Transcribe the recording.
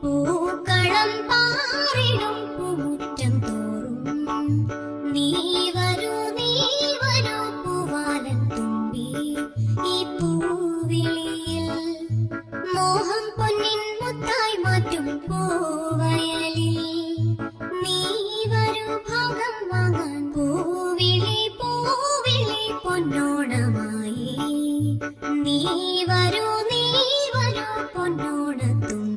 പൂക്കളം പാറിടും പൂമുറ്റം തോറും നീ വരൂ പൂവാലൻ തുമ്പി ഈ പൂവിളിയിൽ മോഹം പൊന്നിൻ മുത്തായി മാറ്റും പോ